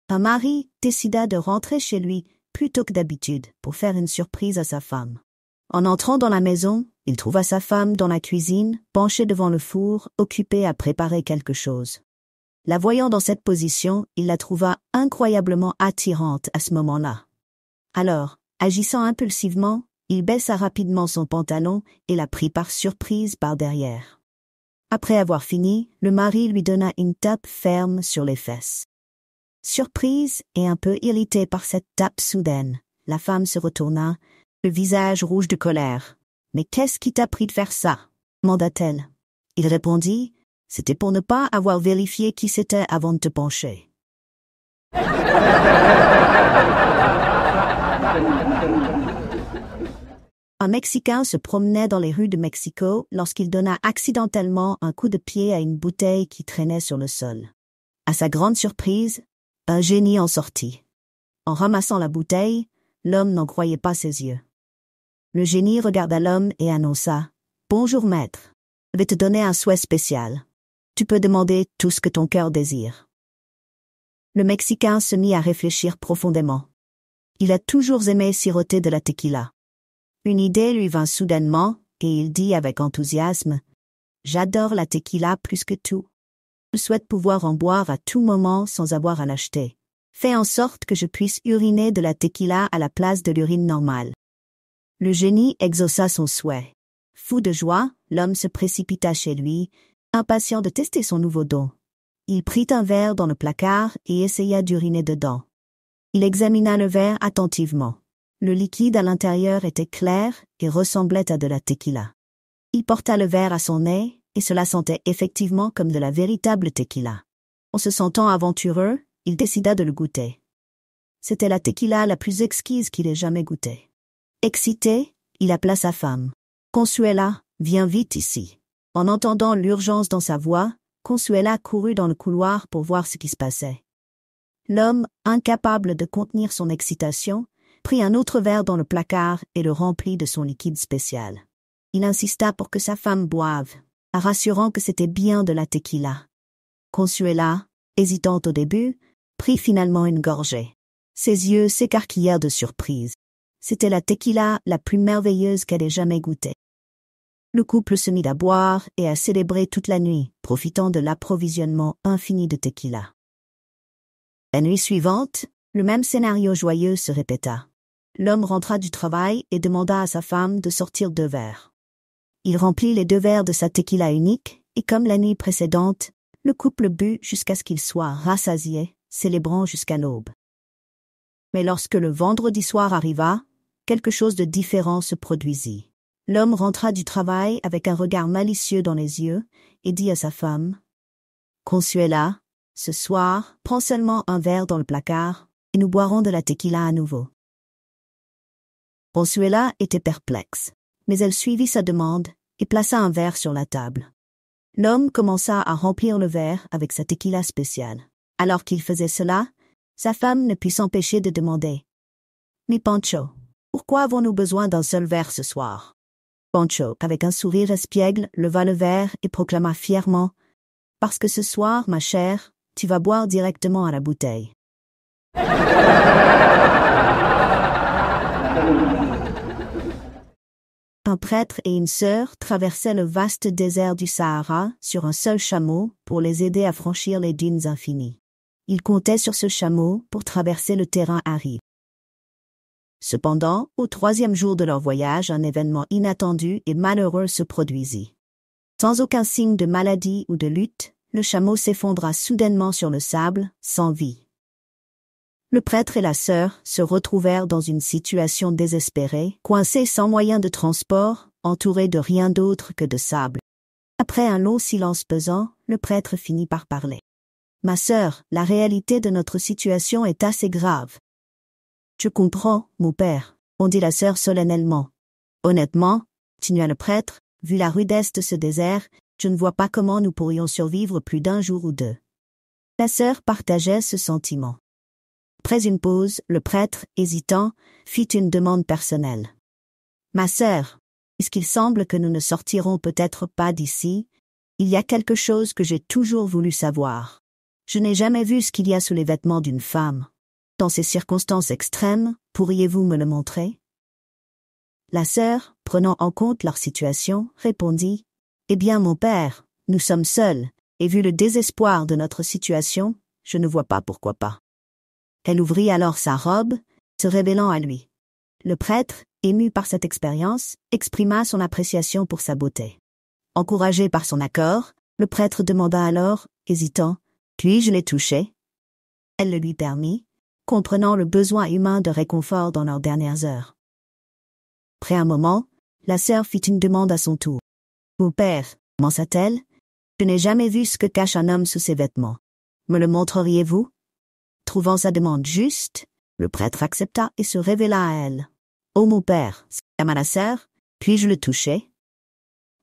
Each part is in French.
Un mari décida de rentrer chez lui plus tôt que d'habitude pour faire une surprise à sa femme. En entrant dans la maison, il trouva sa femme dans la cuisine, penchée devant le four, occupée à préparer quelque chose. La voyant dans cette position, il la trouva incroyablement attirante à ce moment-là. Alors, agissant impulsivement, il baissa rapidement son pantalon et la prit par surprise par derrière. Après avoir fini, le mari lui donna une tape ferme sur les fesses. Surprise et un peu irritée par cette tape soudaine, la femme se retourna, le visage rouge de colère. « Mais qu'est-ce qui t'a pris de faire ça ?» manda-t-elle. Il répondit « C'était pour ne pas avoir vérifié qui c'était avant de te pencher. » Un Mexicain se promenait dans les rues de Mexico lorsqu'il donna accidentellement un coup de pied à une bouteille qui traînait sur le sol. À sa grande surprise, un génie en sortit. En ramassant la bouteille, l'homme n'en croyait pas ses yeux. Le génie regarda l'homme et annonça « Bonjour maître, je vais te donner un souhait spécial. Tu peux demander tout ce que ton cœur désire. » Le Mexicain se mit à réfléchir profondément. Il a toujours aimé siroter de la tequila. Une idée lui vint soudainement et il dit avec enthousiasme « J'adore la tequila plus que tout. Je souhaite pouvoir en boire à tout moment sans avoir à l'acheter. Fais en sorte que je puisse uriner de la tequila à la place de l'urine normale. » Le génie exauça son souhait. Fou de joie, l'homme se précipita chez lui, impatient de tester son nouveau don. Il prit un verre dans le placard et essaya d'uriner dedans. Il examina le verre attentivement. Le liquide à l'intérieur était clair et ressemblait à de la tequila. Il porta le verre à son nez et cela sentait effectivement comme de la véritable tequila. En se sentant aventureux, il décida de le goûter. C'était la tequila la plus exquise qu'il ait jamais goûtée. Excité, il appela sa femme. « Consuela, viens vite ici. » En entendant l'urgence dans sa voix, Consuela courut dans le couloir pour voir ce qui se passait. L'homme, incapable de contenir son excitation, prit un autre verre dans le placard et le remplit de son liquide spécial. Il insista pour que sa femme boive, rassurant que c'était bien de la tequila. Consuela, hésitant au début, prit finalement une gorgée. Ses yeux s'écarquillèrent de surprise. C'était la tequila la plus merveilleuse qu'elle ait jamais goûtée. Le couple se mit à boire et à célébrer toute la nuit, profitant de l'approvisionnement infini de tequila. La nuit suivante, le même scénario joyeux se répéta. L'homme rentra du travail et demanda à sa femme de sortir 2 verres. Il remplit les 2 verres de sa tequila unique et comme la nuit précédente, le couple but jusqu'à ce qu'il soit rassasié, célébrant jusqu'à l'aube. Mais lorsque le vendredi soir arriva, quelque chose de différent se produisit. L'homme rentra du travail avec un regard malicieux dans les yeux et dit à sa femme « Consuela, ce soir, prends seulement un verre dans le placard et nous boirons de la tequila à nouveau. » Consuela était perplexe, mais elle suivit sa demande et plaça un verre sur la table. L'homme commença à remplir le verre avec sa tequila spéciale. Alors qu'il faisait cela, sa femme ne put s'empêcher de demander « Mais Pancho, pourquoi avons-nous besoin d'un seul verre ce soir ?» Pancho, avec un sourire espiègle, leva le verre et proclama fièrement « Parce que ce soir, ma chère, tu vas boire directement à la bouteille. » Un prêtre et une sœur traversaient le vaste désert du Sahara sur un seul chameau pour les aider à franchir les dunes infinies. Ils comptaient sur ce chameau pour traverser le terrain aride. Cependant, au 3e jour de leur voyage, un événement inattendu et malheureux se produisit. Sans aucun signe de maladie ou de lutte, le chameau s'effondra soudainement sur le sable, sans vie. Le prêtre et la sœur se retrouvèrent dans une situation désespérée, coincés sans moyen de transport, entourés de rien d'autre que de sable. Après un long silence pesant, le prêtre finit par parler. « Ma sœur, la réalité de notre situation est assez grave. »« Je comprends, mon père, » dit la sœur solennellement. « Honnêtement, » continua le prêtre, « vu la rudesse de ce désert, je ne vois pas comment nous pourrions survivre plus d'1 jour ou 2. » La sœur partageait ce sentiment. Après une pause, le prêtre, hésitant, fit une demande personnelle. « Ma sœur, puisqu'il semble que nous ne sortirons peut-être pas d'ici, il y a quelque chose que j'ai toujours voulu savoir. Je n'ai jamais vu ce qu'il y a sous les vêtements d'une femme. Dans ces circonstances extrêmes, pourriez-vous me le montrer? La sœur, prenant en compte leur situation, répondit « Eh bien, mon père, nous sommes seuls, et vu le désespoir de notre situation, je ne vois pas pourquoi pas. » Elle ouvrit alors sa robe, se révélant à lui. Le prêtre, ému par cette expérience, exprima son appréciation pour sa beauté. Encouragé par son accord, le prêtre demanda alors, hésitant, « Puis-je les toucher ?» Elle le lui permit, comprenant le besoin humain de réconfort dans leurs dernières heures. Après un moment, la sœur fit une demande à son tour. « Mon père, commença-t-elle, je n'ai jamais vu ce que cache un homme sous ses vêtements. Me le montreriez-vous » Trouvant sa demande juste, le prêtre accepta et se révéla à elle. « Ô mon père, s'exclama la sœur, puis-je le toucher ?»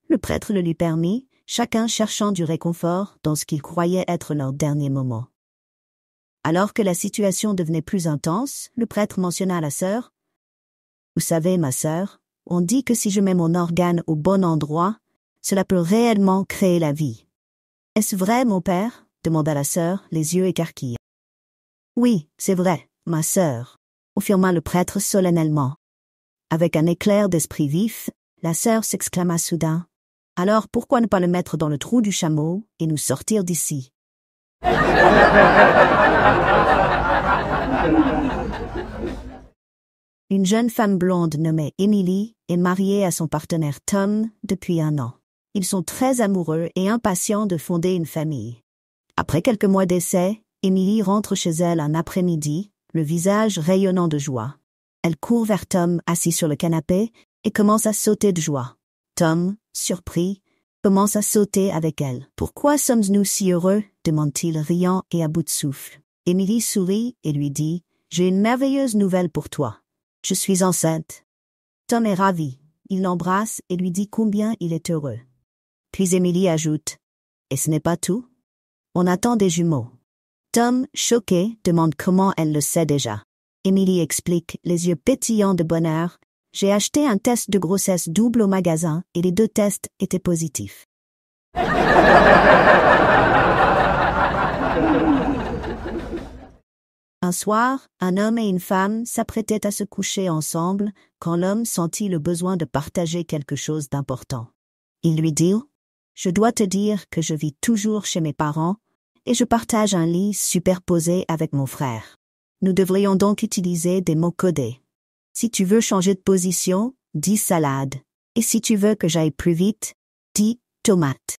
Le prêtre le lui permit, chacun cherchant du réconfort dans ce qu'il croyait être leur dernier moment. Alors que la situation devenait plus intense, le prêtre mentionna à la sœur « Vous savez, ma sœur, on dit que si je mets mon organe au bon endroit, cela peut réellement créer la vie. »« Est-ce vrai, mon père ?» demanda la sœur, les yeux écarquillés. « Oui, c'est vrai, ma sœur, » affirma le prêtre solennellement. Avec un éclair d'esprit vif, la sœur s'exclama soudain. « Alors pourquoi ne pas le mettre dans le trou du chameau et nous sortir d'ici ?» Une jeune femme blonde nommée Emily est mariée à son partenaire Tom depuis 1 an. Ils sont très amoureux et impatients de fonder une famille. Après quelques mois d'essai, Emily rentre chez elle un après-midi, le visage rayonnant de joie. Elle court vers Tom assis sur le canapé et commence à sauter de joie. Tom, surpris, commence à sauter avec elle. « Pourquoi sommes-nous si heureux ?» demande-t-il riant et à bout de souffle. Emily sourit et lui dit « J'ai une merveilleuse nouvelle pour toi. Je suis enceinte. » Tom est ravi. Il l'embrasse et lui dit combien il est heureux. Puis Emily ajoute « Et ce n'est pas tout? On attend des jumeaux. » Tom, choqué, demande comment elle le sait déjà. Emily explique, les yeux pétillants de bonheur. « J'ai acheté un test de grossesse double au magasin et les 2 tests étaient positifs. » Un soir, un homme et une femme s'apprêtaient à se coucher ensemble quand l'homme sentit le besoin de partager quelque chose d'important. Il lui dit « Je dois te dire que je vis toujours chez mes parents et je partage un lit superposé avec mon frère. Nous devrions donc utiliser des mots codés. Si tu veux changer de position, dis salade. Et si tu veux que j'aille plus vite, dis tomate. »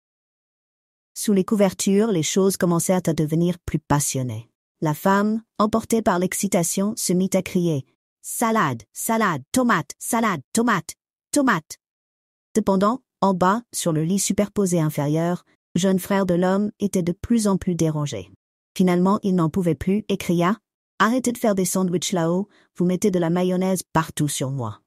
Sous les couvertures, les choses commencèrent à devenir plus passionnées. La femme, emportée par l'excitation, se mit à crier « Salade, salade, tomate, salade, tomate, tomate !» Cependant, en bas, sur le lit superposé inférieur, le jeune frère de l'homme était de plus en plus dérangé. Finalement, il n'en pouvait plus et cria « Arrêtez de faire des sandwichs là-haut, vous mettez de la mayonnaise partout sur moi. »